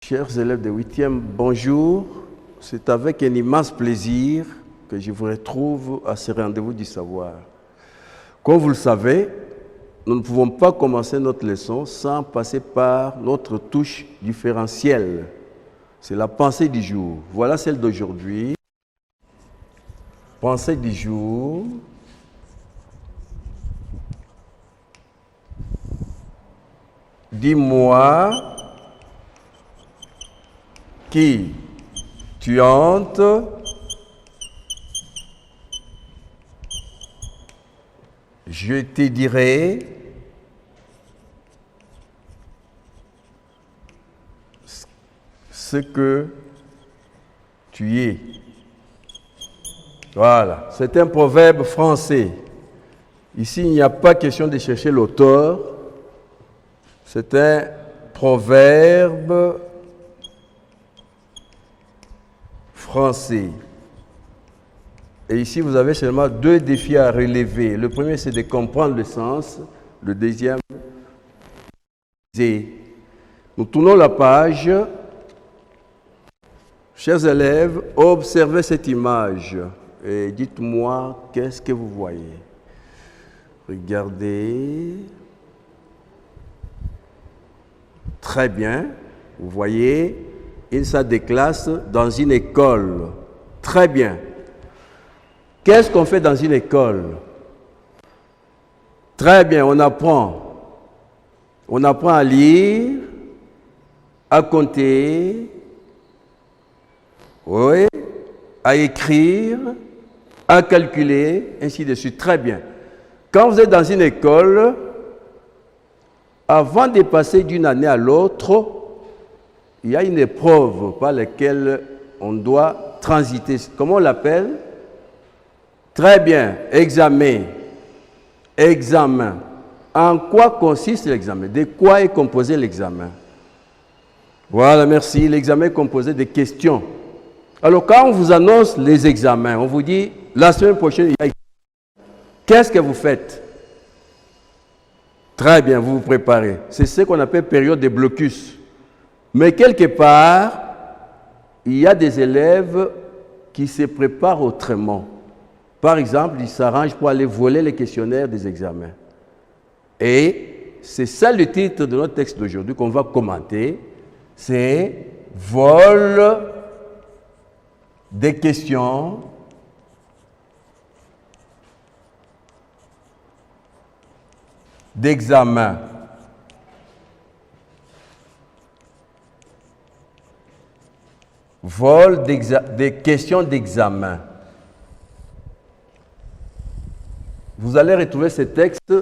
Chers élèves de 8e, bonjour. C'est avec un immense plaisir que je vous retrouve à ce rendez-vous du savoir. Comme vous le savez, nous ne pouvons pas commencer notre leçon sans passer par notre touche différentielle. C'est la pensée du jour. Voilà celle d'aujourd'hui. Pensée du jour. Dis-moi qui tu hantes, je te dirai ce que tu es. Voilà, c'est un proverbe français. Ici, il n'y a pas question de chercher l'auteur. C'est un proverbe français. Et ici, vous avez seulement deux défis à relever. Le premier, c'est de comprendre le sens. Le deuxième, c'est... Nous tournons la page. Chers élèves, observez cette image et dites-moi qu'est-ce que vous voyez. Regardez. Très bien. Vous voyez une salle de classe dans une école. Très bien. Qu'est-ce qu'on fait dans une école? Très bien, on apprend. On apprend à lire, à compter, oui, à écrire, à calculer, ainsi de suite. Très bien. Quand vous êtes dans une école, avant de passer d'une année à l'autre, il y a une épreuve par laquelle on doit transiter. Comment on l'appelle? Très bien, examen. Examen. En quoi consiste l'examen? De quoi est composé l'examen? Voilà, merci. L'examen est composé de questions. Alors, quand on vous annonce les examens, on vous dit, la semaine prochaine, il y a... Qu'est-ce que vous faites? Très bien, vous vous préparez. C'est ce qu'on appelle période de blocus. Mais quelque part, il y a des élèves qui se préparent autrement. Par exemple, ils s'arrangent pour aller voler les questionnaires des examens. Et c'est ça le titre de notre texte d'aujourd'hui qu'on va commenter. C'est « Vol des questions d'examen ». Vol des questions d'examen. Vous allez retrouver ces textes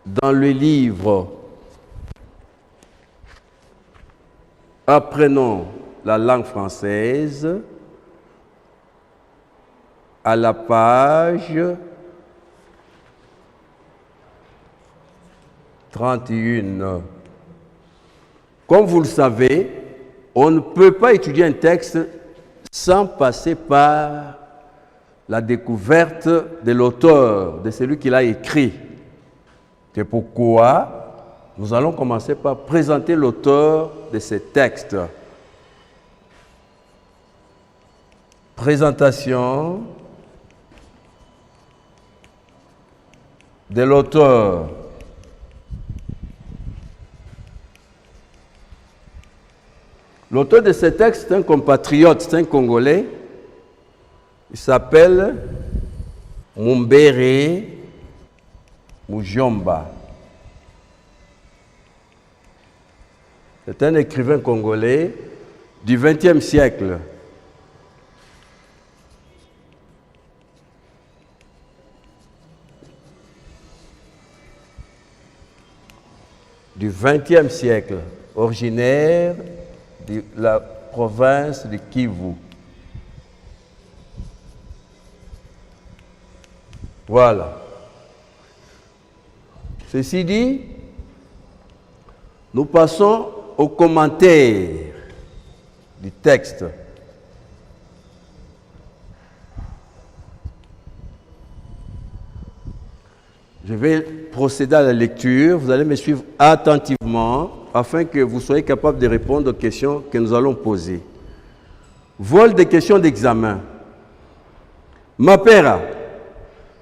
dans le livre Apprenons la langue française à la page 31. Comme vous le savez, on ne peut pas étudier un texte sans passer par la découverte de l'auteur, de celui qui l'a écrit. C'est pourquoi nous allons commencer par présenter l'auteur de ces textes. Présentation de l'auteur. L'auteur de ces textes est un compatriote, c'est un Congolais. Il s'appelle Mumbere Mujomba. C'est un écrivain congolais du XXe siècle. Du XXe siècle, originaire de la province de Kivu. Voilà. Ceci dit, nous passons aux commentaires du texte. Je vais procéder à la lecture. Vous allez me suivre attentivement. afin que vous soyez capable de répondre aux questions que nous allons poser. Vol des questions d'examen. Mapera.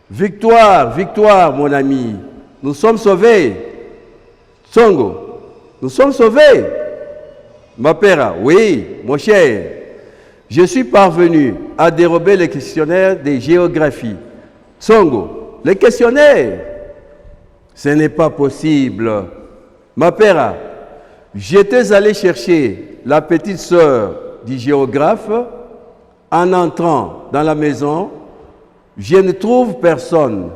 Victoire, victoire, mon ami. Nous sommes sauvés. Tsongo. Nous sommes sauvés. Mapera. Oui, mon cher. Je suis parvenu à dérober les questionnaires de géographie. Tsongo. Les questionnaires. Ce n'est pas possible. Mapera. J'étais allé chercher la petite sœur du géographe. En entrant dans la maison, je ne trouve personne.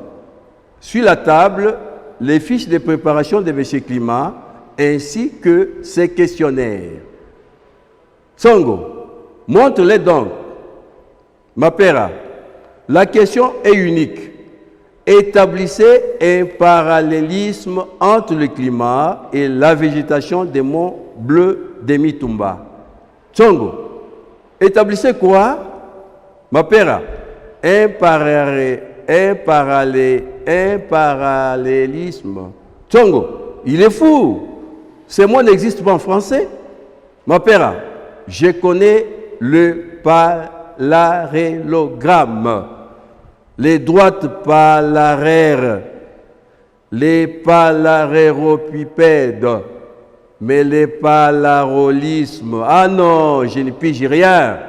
Sur la table, les fiches de préparation de M. Climat ainsi que ses questionnaires. Tsongo, montre-les donc. Mapera, la question est unique. Établissez un parallélisme entre le climat et la végétation des monts bleus de Mitumba. Tsongo, établissez quoi? Mapera, un parallélisme. Tsongo, il est fou. Ce mot n'existe pas en français. Mapera, je connais le parallélogramme, les droites palaraires, les palaréropipèdes, mais les palarolismes. Ah non, je ne pige rien.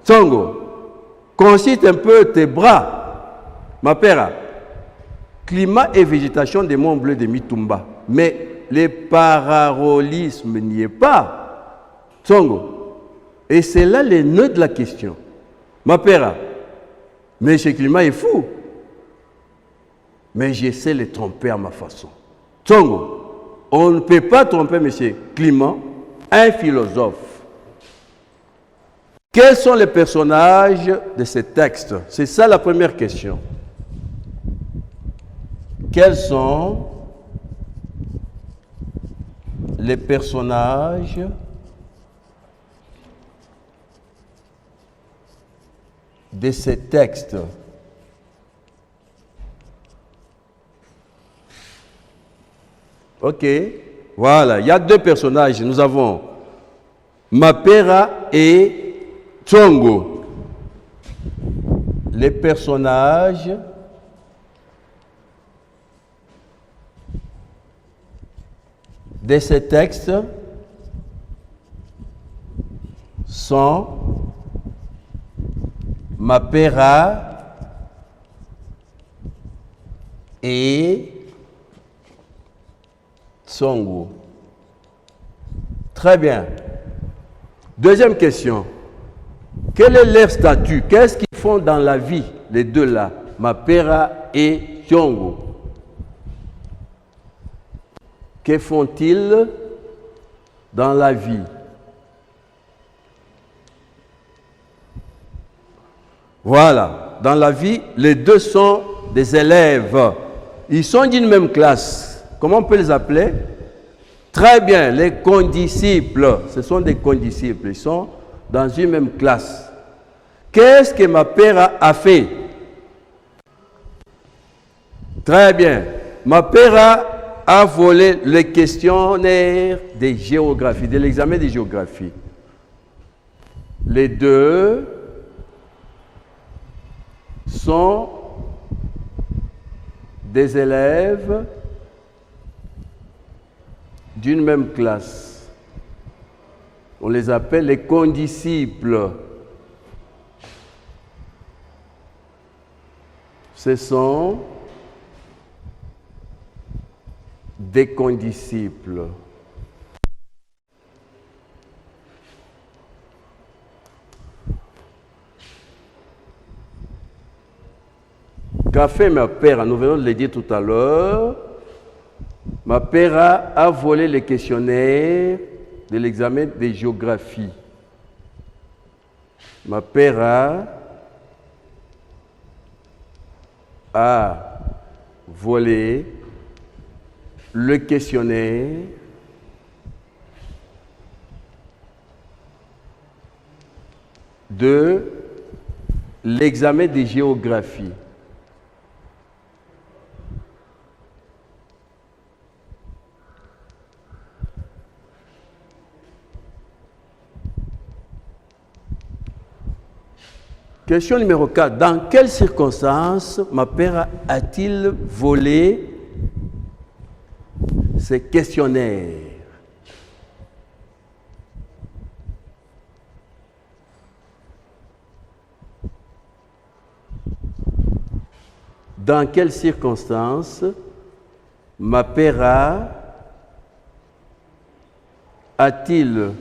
Tsongo, concite un peu tes bras. Mapera, climat et végétation des monts bleus de Mitumba. Mais le pararolisme n'y est pas. Tsongo, et c'est là le nœud de la question. Mapera, mais ce climat est fou. Mais j'essaie de le tromper à ma façon. Tsongo, on ne peut pas tromper M. Climat, un philosophe. Quels sont les personnages de ce texte? C'est ça la première question. Quels sont les personnages de ce texte? Ok, voilà, il y a deux personnages. Nous avons Mapera et Tsongo. Les personnages de ce texte sont Mapera et Tsongo. Très bien. Deuxième question. Quel est leur statut? Qu'est-ce qu'ils font dans la vie, les deux là, Mapera et Tsongo? Que font-ils dans la vie? Voilà, dans la vie, les deux sont des élèves. Ils sont d'une même classe. Comment on peut les appeler? Très bien, les condisciples. Ce sont des condisciples. Ils sont dans une même classe. Qu'est-ce que Mapera a fait? Très bien. Mapera a volé le questionnaire de géographie, de l'examen de géographie. Les deux sont des élèves d'une même classe. On les appelle les condisciples. Ce sont des condisciples. Qu'a fait Mapera? Nous venons de le dire tout à l'heure. Mapera a volé les questionnaires de l'examen de géographie. Mapera a volé le questionnaire de l'examen de géographie. Question numéro 4. Dans quelles circonstances ma père a-t-il volé ces questionnaires? Dans quelles circonstances ma père a-t-il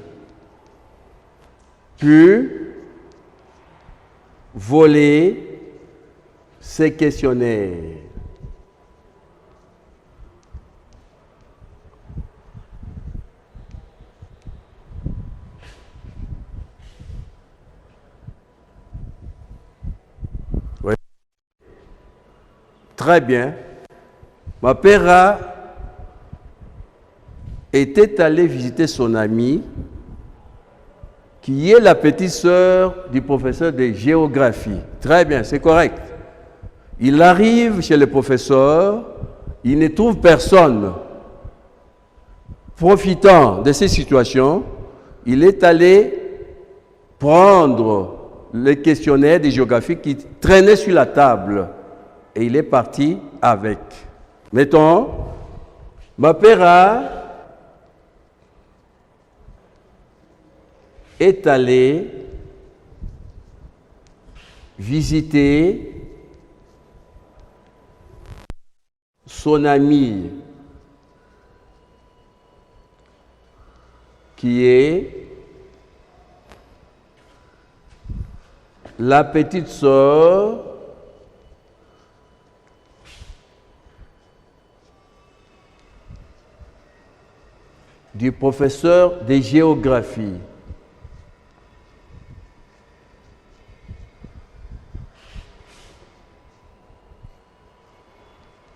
pu voler ces questionnaires? Oui. Très bien. Ma père était allé visiter son amie, qui est la petite sœur du professeur de géographie. Très bien, c'est correct. Il arrive chez le professeur, il ne trouve personne. Profitant de ces situations, il est allé prendre le questionnaire de géographie qui traînait sur la table et il est parti avec. Mettons, ma père est allé visiter son ami qui est la petite sœur du professeur de géographie.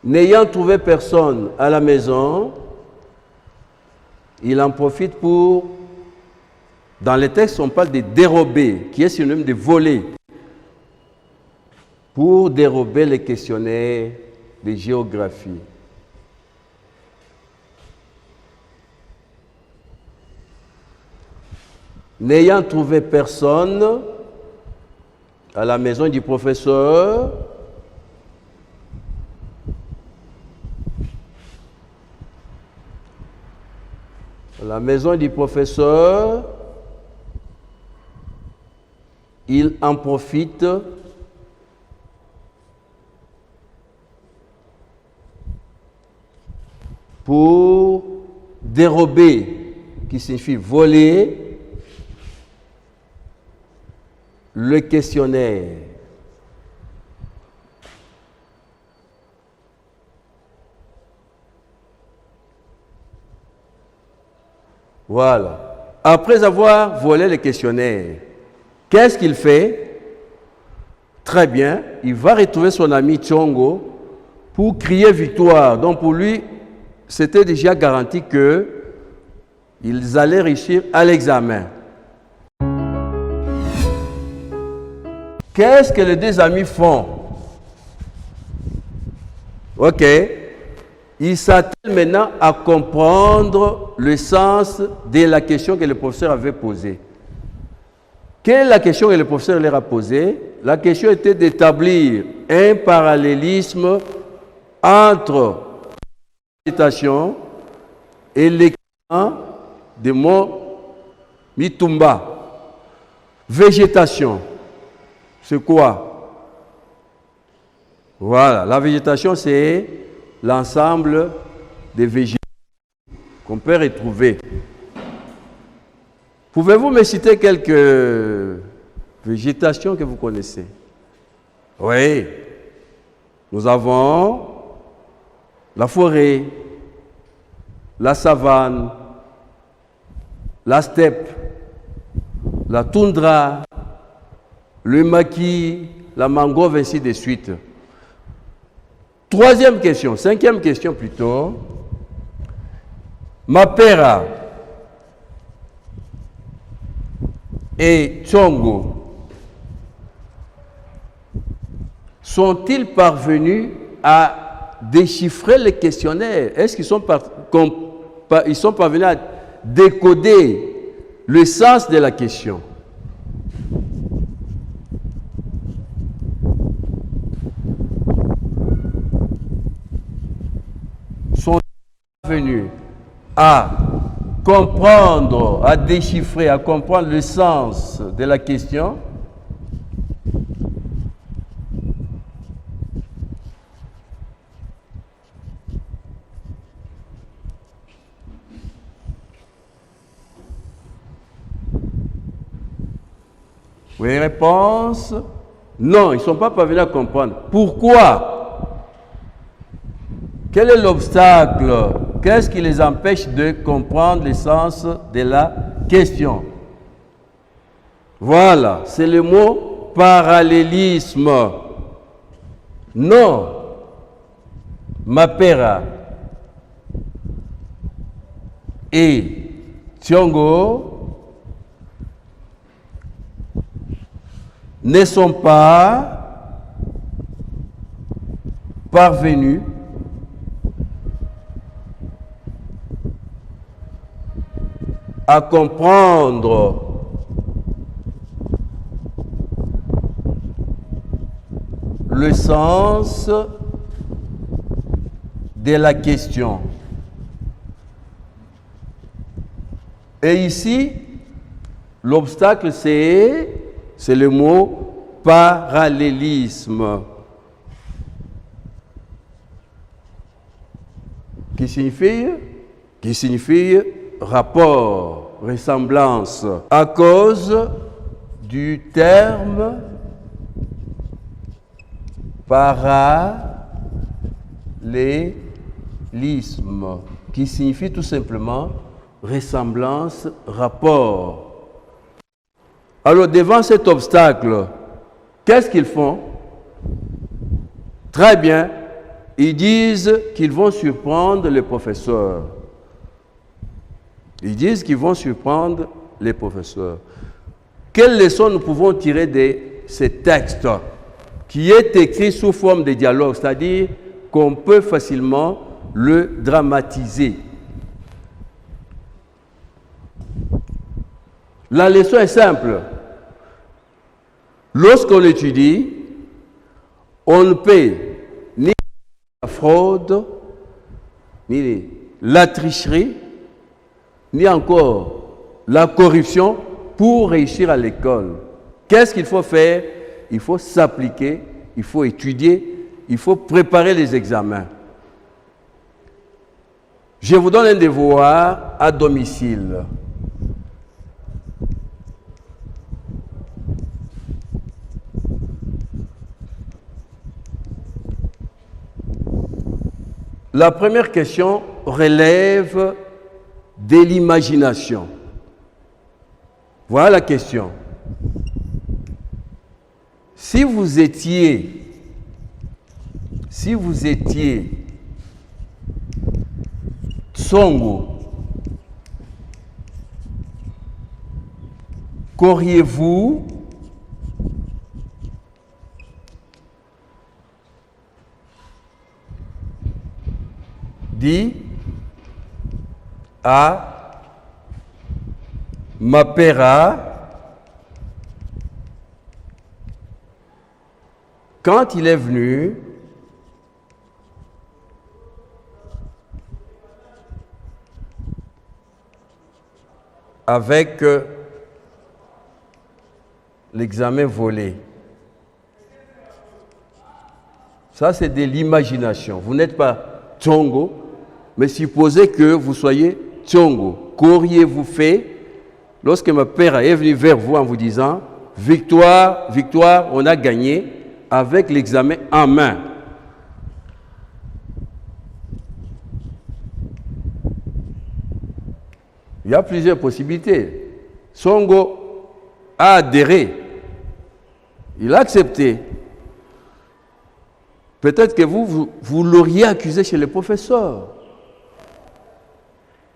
N'ayant trouvé personne à la maison, il en profite pour, dans les textes on parle de dérober, qui est synonyme de voler, pour dérober les questionnaires de géographie. N'ayant trouvé personne à la maison du professeur, il en profite pour dérober, qui signifie voler, le questionnaire. Voilà. Après avoir volé le questionnaire, qu'est-ce qu'il fait? Très bien, il va retrouver son ami Tchongo pour crier victoire. Donc pour lui, c'était déjà garanti qu'ils allaient réussir à l'examen. Qu'est-ce que les deux amis font? Ok. Ils s'attellent maintenant à comprendre le sens de la question que le professeur avait posée. Quelle est la question que le professeur leur a posée? La question était d'établir un parallélisme entre la végétation et l'équivalent du mot Mitumba. Végétation, c'est quoi? Voilà, la végétation, c'est l'ensemble des végétaux qu'on peut retrouver. Pouvez-vous me citer quelques végétations que vous connaissez? Oui. Nous avons la forêt, la savane, la steppe, la toundra, le maquis, la mangrove, ainsi de suite. Troisième question, cinquième question plutôt. Mapera et Tchongo sont-ils parvenus à déchiffrer les questionnaires? Est-ce qu'ils sont parvenus à décoder le sens de la question? parvenu à comprendre, à déchiffrer, à comprendre le sens de la question? Oui, réponse, non, ils ne sont pas parvenus à comprendre. Pourquoi? Quel est l'obstacle? Qu'est-ce qui les empêche de comprendre le sens de la question? Voilà, c'est le mot parallélisme. Non, Mapera et Thiongo ne sont pas parvenus à comprendre le sens de la question. Et ici, l'obstacle, c'est le mot parallélisme, qui signifie rapport, ressemblance, à cause du terme parallélisme, qui signifie tout simplement ressemblance, rapport. Alors, devant cet obstacle, qu'est-ce qu'ils font? Très bien, ils disent qu'ils vont surprendre les professeurs. Ils disent qu'ils vont surprendre les professeurs. Quelle leçon nous pouvons tirer de ce texte qui est écrit sous forme de dialogue, c'est-à-dire qu'on peut facilement le dramatiser? La leçon est simple. Lorsqu'on étudie, on ne peut ni la fraude, ni la tricherie, ni encore la corruption pour réussir à l'école. Qu'est-ce qu'il faut faire? Il faut s'appliquer, il faut étudier, il faut préparer les examens. Je vous donne un devoir à domicile. La première question relève de l'imagination. Voilà la question. Si vous étiez Tsongo, qu'auriez-vous dit à Mapera quand il est venu avec l'examen volé? Ça, c'est de l'imagination. Vous n'êtes pas Tsongo, mais supposez que vous soyez Tsongo. Qu'auriez-vous fait lorsque ma père est venu vers vous en vous disant « Victoire, victoire, on a gagné avec l'examen en main ». Il y a plusieurs possibilités. Tsongo a adhéré. Il a accepté. Peut-être que vous l'auriez accusé chez le professeur.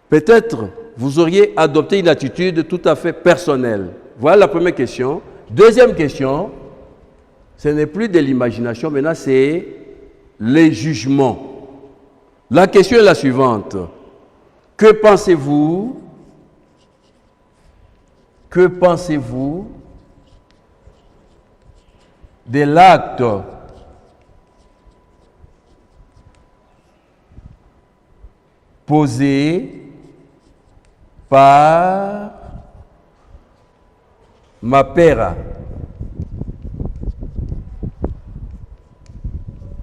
Peut-être vous auriez adopté une attitude tout à fait personnelle. Voilà la première question. Deuxième question, ce n'est plus de l'imagination, maintenant c'est les jugements. La question est la suivante. Que pensez-vous de l'acte posé par ma père.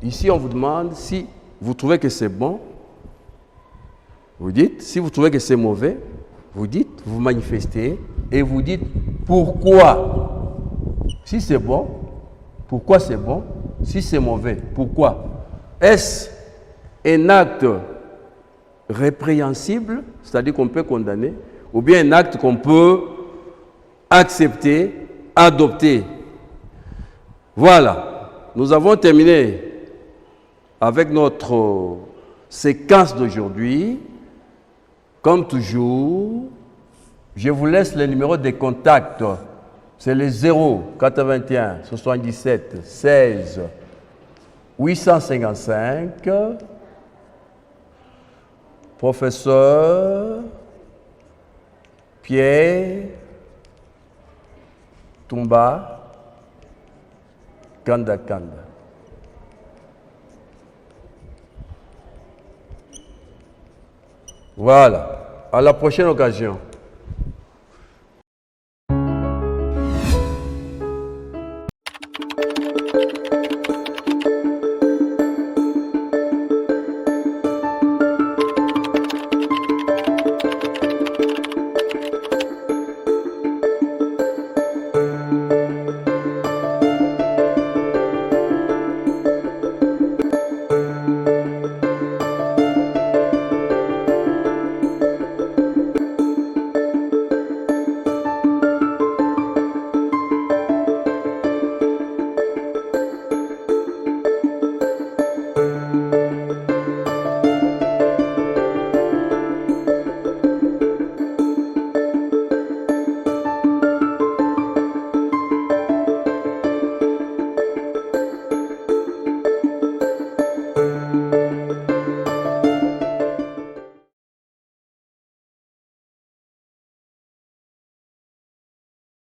Ici, on vous demande si vous trouvez que c'est bon, vous dites. Si vous trouvez que c'est mauvais, vous dites, vous manifestez et vous dites pourquoi. Si c'est bon, pourquoi c'est bon? Si c'est mauvais, pourquoi? Est-ce un acte répréhensible, c'est-à-dire qu'on peut condamner, ou bien un acte qu'on peut accepter, adopter? Voilà, nous avons terminé avec notre séquence d'aujourd'hui. Comme toujours, je vous laisse les numéros de contact. C'est les 0 81 77 16 855. Professeur Pierre Tumba Kanda Kanda. Voilà. À la prochaine occasion.